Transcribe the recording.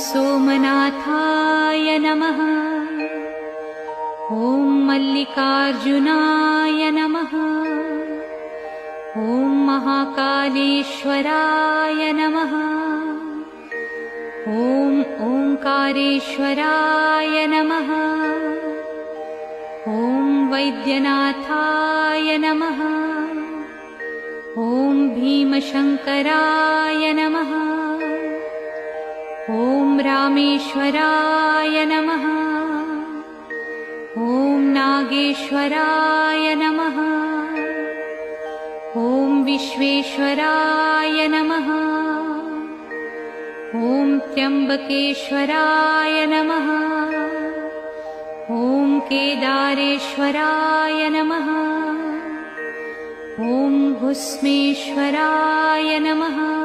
सोमनाथाय नमः। ॐ मल्लिकार्जुनाय नमः। ॐ महाकालेश्वराय नमः। ॐ ओंकारेश्वराय नमः। ॐ वैद्यनाथाय नमः। ॐ भीमशंकराय नमः। ॐ रामेश्वराय नमः। ॐ नागेश्वराय नमः। ॐ विश्वेश्वराय नमः। ॐ त्र्यंबकेश्वराय नमः। ॐ केदारेश्वराय नमः। ॐ भुस्मेश्वराय नमः।